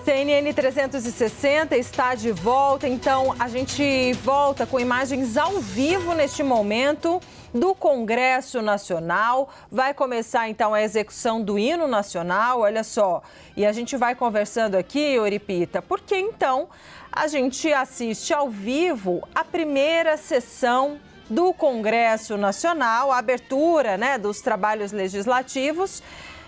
CNN 360 está de volta, então a gente volta com imagens ao vivo neste momento do Congresso Nacional. Vai começar então a execução do hino nacional, olha só. E a gente vai conversando aqui, Oripita, porque então a gente assiste ao vivo a primeira sessão do Congresso Nacional, a abertura, dos trabalhos legislativos.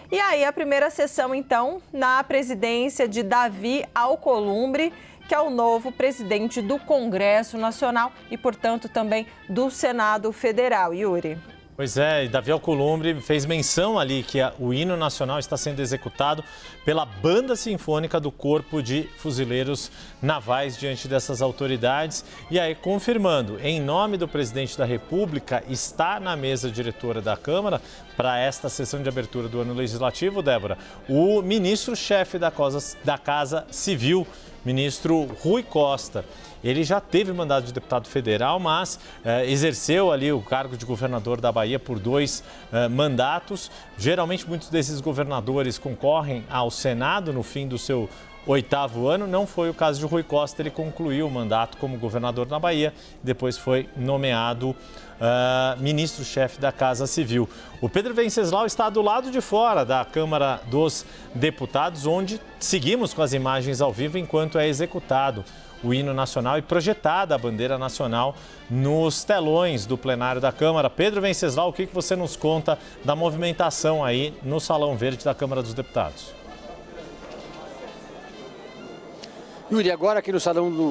E aí, a primeira sessão, então, na presidência de Davi Alcolumbre, que é o novo presidente do Congresso Nacional e, portanto, também do Senado Federal. Yuri. Pois é, e Davi Alcolumbre fez menção ali que o hino nacional está sendo executado pela Banda Sinfônica do Corpo de Fuzileiros Navais diante dessas autoridades. E aí, confirmando, em nome do presidente da República, está na mesa diretora da Câmara para esta sessão de abertura do ano legislativo, Débora, o ministro-chefe da Casa Civil, ministro Rui Costa. Ele já teve mandato de deputado federal, mas exerceu ali o cargo de governador da Bahia por 2 mandatos. Geralmente, muitos desses governadores concorrem ao Senado no fim do seu 8º ano. Não foi o caso de Rui Costa, ele concluiu o mandato como governador na Bahia, depois foi nomeado ministro-chefe da Casa Civil. O Pedro Venceslau está do lado de fora da Câmara dos Deputados, onde seguimos com as imagens ao vivo enquanto é executado o hino nacional e projetada a bandeira nacional nos telões do plenário da Câmara. Pedro Venceslau, o que você nos conta da movimentação aí no Salão Verde da Câmara dos Deputados? Yuri, agora aqui no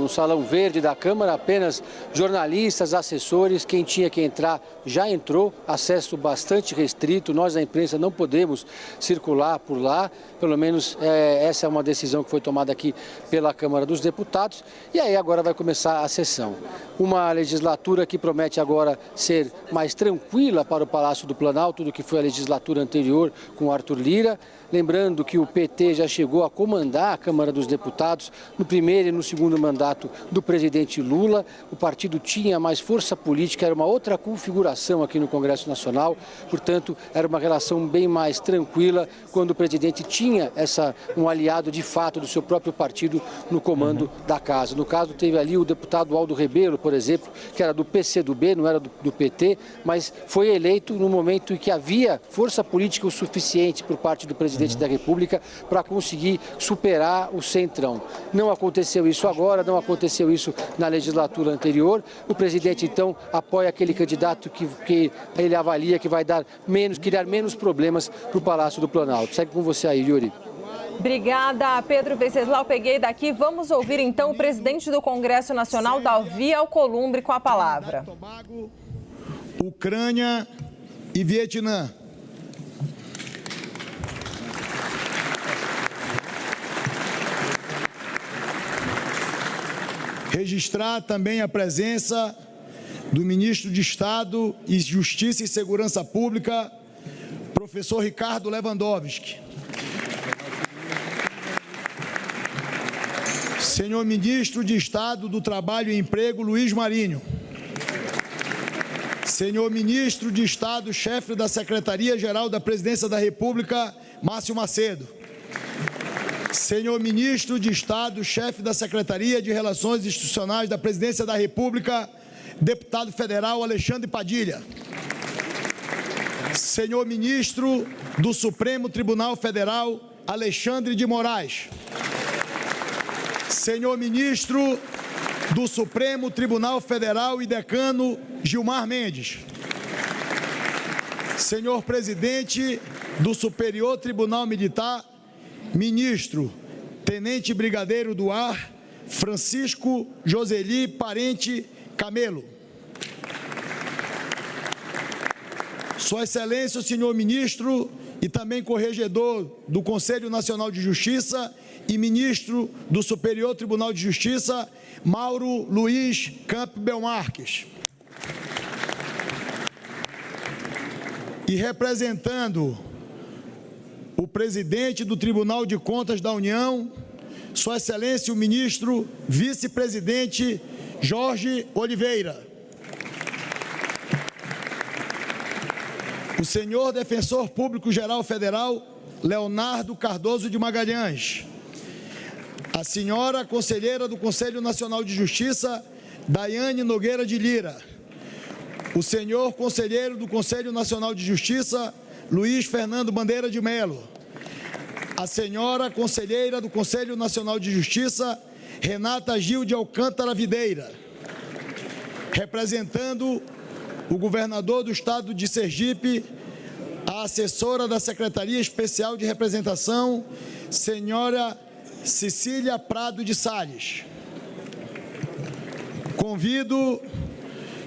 Salão Verde da Câmara, apenas jornalistas, assessores, quem tinha que entrar já entrou, acesso bastante restrito, nós da imprensa não podemos circular por lá, pelo menos essa é uma decisão que foi tomada aqui pela Câmara dos Deputados, e aí agora vai começar a sessão. Uma legislatura que promete agora ser mais tranquila para o Palácio do Planalto do que foi a legislatura anterior com Arthur Lira. Lembrando que o PT já chegou a comandar a Câmara dos Deputados no primeiro e no segundo mandato do presidente Lula. O partido tinha mais força política, era uma outra configuração aqui no Congresso Nacional. Portanto, era uma relação bem mais tranquila quando o presidente tinha um aliado de fato do seu próprio partido no comando da casa. No caso, teve ali o deputado Aldo Rebelo, por exemplo, que era do PCdoB, não era do PT, mas foi eleito no momento em que havia força política o suficiente por parte do presidente da República para conseguir superar o Centrão. Não aconteceu isso agora, não aconteceu isso na legislatura anterior. O presidente, então, apoia aquele candidato que ele avalia que vai criar menos problemas para o Palácio do Planalto. Segue com você aí, Yuri. Obrigada, Pedro Venceslau. Peguei daqui. Vamos ouvir, então, o presidente do Congresso Nacional, Davi Alcolumbre, com a palavra. Ucrânia e Vietnã. Registrar também a presença do ministro de Estado e Justiça e Segurança Pública, professor Ricardo Lewandowski. Senhor ministro de Estado do Trabalho e Emprego, Luiz Marinho. Senhor ministro de Estado, chefe da Secretaria-Geral da Presidência da República, Márcio Macedo. Senhor ministro de Estado, chefe da Secretaria de Relações Institucionais da Presidência da República, deputado federal Alexandre Padilha. Senhor ministro do Supremo Tribunal Federal, Alexandre de Moraes. Senhor ministro do Supremo Tribunal Federal e decano, Gilmar Mendes. Senhor presidente do Superior Tribunal Militar, ministro, tenente brigadeiro do ar, Francisco Joseli Parente Camelo. Sua Excelência, o senhor ministro e também corregedor do Conselho Nacional de Justiça e ministro do Superior Tribunal de Justiça, Mauro Luiz Campbell Marques. E representando o presidente do Tribunal de Contas da União, Sua Excelência o ministro vice-presidente Jorge Oliveira. O senhor defensor público-geral federal Leonardo Cardoso de Magalhães. a senhora conselheira do Conselho Nacional de Justiça, Daiane Nogueira de Lira, o senhor conselheiro do Conselho Nacional de Justiça, Luiz Fernando Bandeira de Melo, a senhora conselheira do Conselho Nacional de Justiça, Renata Gil de Alcântara Videira, representando o governador do estado de Sergipe, a assessora da Secretaria Especial de Representação, senhora Cecília Prado de Salles. Convido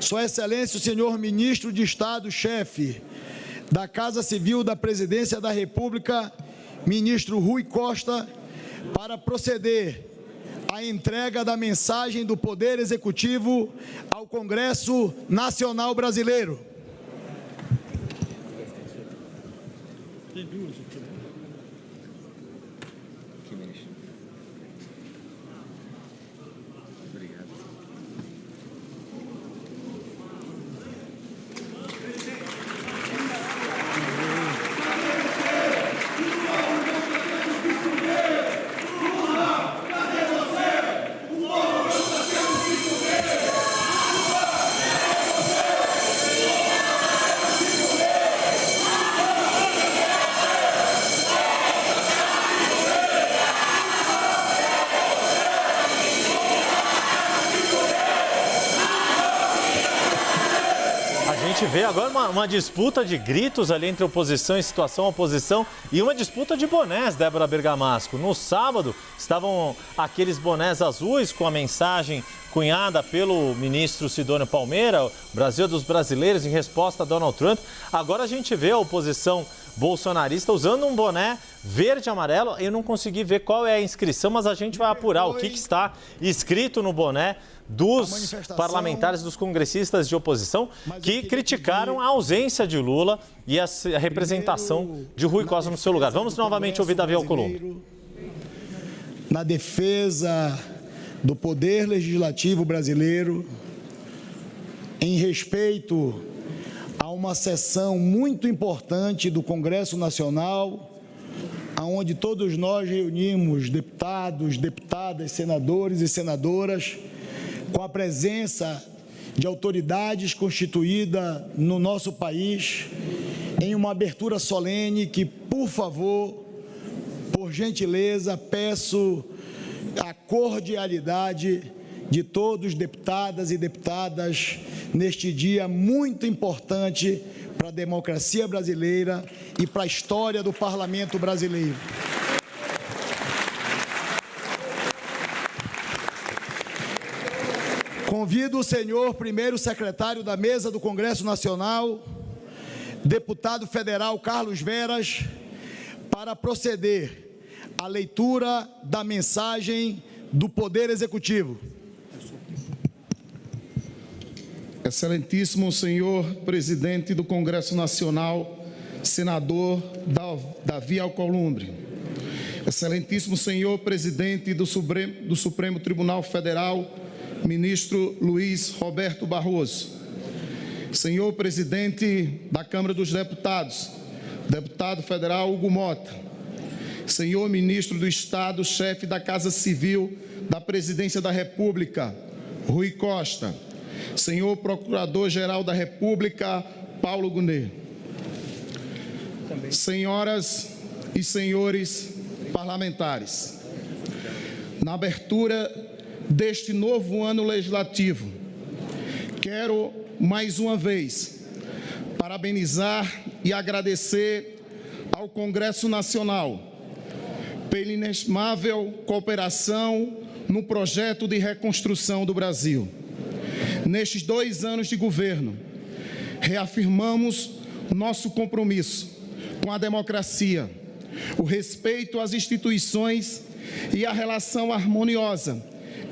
Sua Excelência o senhor Ministro de Estado, chefe da Casa Civil da Presidência da República, ministro Rui Costa, para proceder à entrega da mensagem do Poder Executivo ao Congresso Nacional Brasileiro. A gente vê agora uma disputa de gritos ali entre oposição e oposição e uma disputa de bonés, Débora Bergamasco. No sábado estavam aqueles bonés azuis com a mensagem cunhada pelo ministro Sidônio Palmeira, Brasil dos brasileiros, em resposta a Donald Trump. Agora a gente vê a oposição bolsonarista usando um boné verde e amarelo. Eu não consegui ver qual é a inscrição, mas a gente vai apurar o que está escrito no boné dos parlamentares, dos congressistas de oposição, que criticaram a ausência de Lula e a representação de Rui Costa no seu lugar. Vamos novamente ouvir Davi Alcolumbre. Na defesa do poder legislativo brasileiro, em respeito a uma sessão muito importante do Congresso Nacional, onde todos nós reunimos deputados, deputadas, senadores e senadoras, com a presença de autoridades constituídas no nosso país, em uma abertura solene que, por favor, por gentileza, peço a cordialidade de todos, deputadas e deputadas, neste dia muito importante para a democracia brasileira e para a história do parlamento brasileiro. Convido o senhor primeiro secretário da mesa do Congresso Nacional, deputado federal Carlos Veras, para proceder à leitura da mensagem do Poder Executivo. Excelentíssimo senhor presidente do Congresso Nacional, senador Davi Alcolumbre. Excelentíssimo senhor presidente do Supremo Tribunal Federal, ministro Luiz Roberto Barroso. Senhor presidente da Câmara dos Deputados, deputado federal Hugo Mota. Senhor ministro do Estado, chefe da Casa Civil da Presidência da República, Rui Costa. Senhor Procurador-Geral da República, Paulo Gonet. Senhoras e senhores parlamentares, na abertura deste novo ano legislativo, quero mais uma vez parabenizar e agradecer ao Congresso Nacional pela inestimável cooperação no projeto de reconstrução do Brasil. Nestes 2 anos de governo, reafirmamos nosso compromisso com a democracia, o respeito às instituições e a relação harmoniosa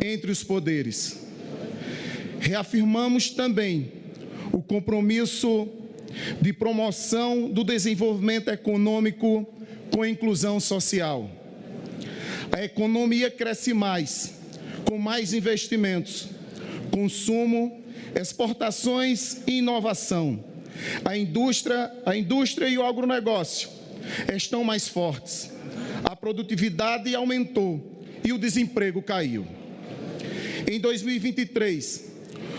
entre os poderes. Reafirmamos também o compromisso de promoção do desenvolvimento econômico com inclusão social. A economia cresce mais, com mais investimentos, consumo, exportações e inovação. A indústria e o agronegócio estão mais fortes. A produtividade aumentou e o desemprego caiu. Em 2023,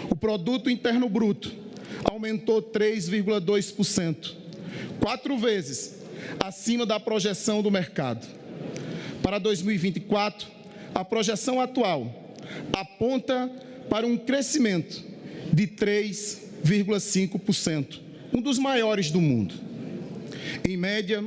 o Produto Interno Bruto aumentou 3,2%, 4 vezes acima da projeção do mercado. Para 2024, a projeção atual aponta para um crescimento de 3,5%, um dos maiores do mundo. Em média,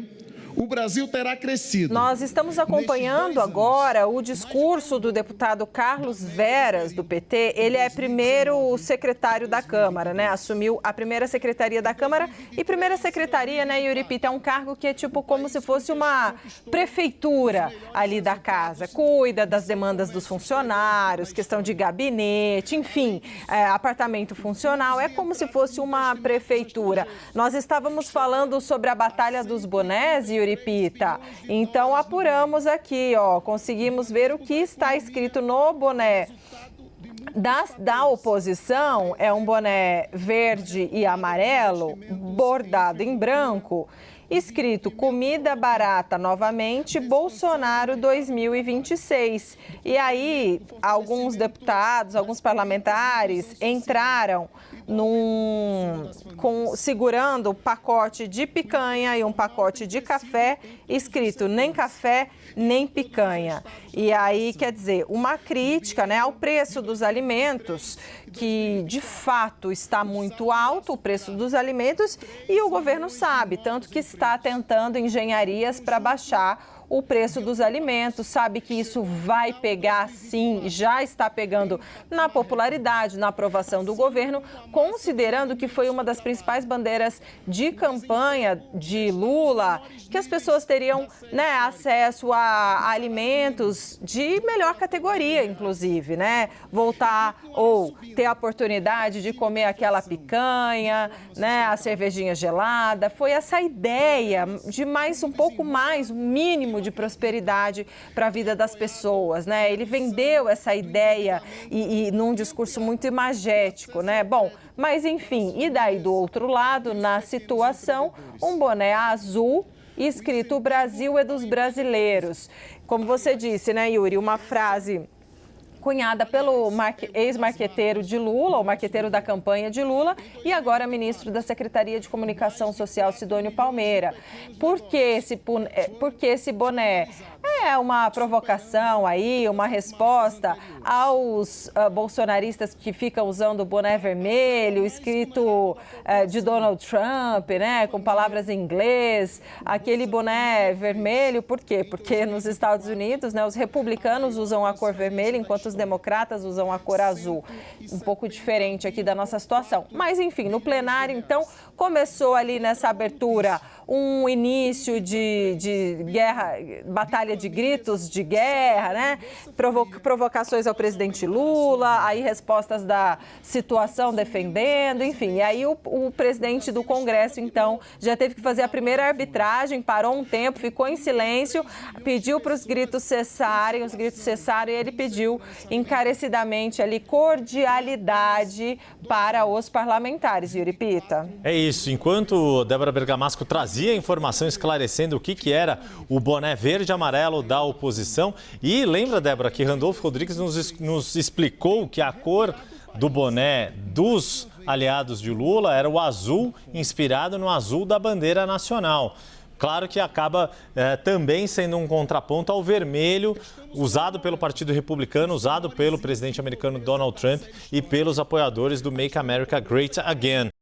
o Brasil terá crescido. Nós estamos acompanhando agora o discurso do deputado Carlos Veras, do PT. Ele é primeiro secretário da Câmara, né? Assumiu a primeira secretaria da Câmara. E primeira secretaria, né, Yuri Pita, é um cargo que é tipo como se fosse uma prefeitura ali da casa. Cuida das demandas dos funcionários, questão de gabinete, enfim, apartamento funcional. É como se fosse uma prefeitura. Nós estávamos falando sobre a Batalha dos Bonés, Yuri Pita. Então, apuramos aqui, ó, conseguimos ver o que está escrito no boné da oposição. É um boné verde e amarelo, bordado em branco, escrito comida barata novamente, Bolsonaro 2026. E aí, alguns deputados, alguns parlamentares entraram segurando um pacote de picanha e um pacote de café, escrito nem café, nem picanha. E aí, quer dizer, uma crítica, né, ao preço dos alimentos, que de fato está muito alto o preço dos alimentos, e o governo sabe, tanto que está tentando engenharias para baixar o preço dos alimentos, sabe que isso vai pegar, sim, já está pegando na popularidade, na aprovação do governo, considerando que foi uma das principais bandeiras de campanha de Lula, que as pessoas teriam, né, acesso a alimentos de melhor categoria, inclusive, né? Voltar ou ter a oportunidade de comer aquela picanha, né, a cervejinha gelada. Foi essa ideia de um pouco mais, um mínimo de prosperidade para a vida das pessoas, né? Ele vendeu essa ideia e num discurso muito imagético, né? Bom, mas enfim, e daí do outro lado, na situação, um boné azul escrito "O Brasil é dos brasileiros". Como você disse, né, Yuri, uma frase cunhada pelo ex-marqueteiro de Lula, o marqueteiro da campanha de Lula, e agora ministro da Secretaria de Comunicação Social, Sidônio Palmeira. Por que esse boné? É uma provocação aí, uma resposta aos bolsonaristas que ficam usando o boné vermelho, escrito de Donald Trump, né, com palavras em inglês, aquele boné vermelho. Por quê? Porque nos Estados Unidos, né, os republicanos usam a cor vermelha, enquanto os democratas usam a cor azul. Um pouco diferente aqui da nossa situação. Mas, enfim, no plenário, então, começou ali nessa abertura um início de guerra, batalha de gritos de guerra, né? Provocações ao presidente Lula, aí respostas da situação defendendo, enfim. E aí o presidente do Congresso, então, já teve que fazer a primeira arbitragem, parou um tempo, ficou em silêncio, pediu para os gritos cessarem, e ele pediu encarecidamente ali cordialidade para os parlamentares. Yuri Pita. É isso. Enquanto Débora Bergamasco trazia a informação esclarecendo o que era o boné verde e amarelo da oposição. E lembra, Débora, que Randolfo Rodrigues nos explicou que a cor do boné dos aliados de Lula era o azul, inspirado no azul da bandeira nacional. Claro que acaba também sendo um contraponto ao vermelho usado pelo Partido Republicano, usado pelo presidente americano Donald Trump e pelos apoiadores do Make America Great Again.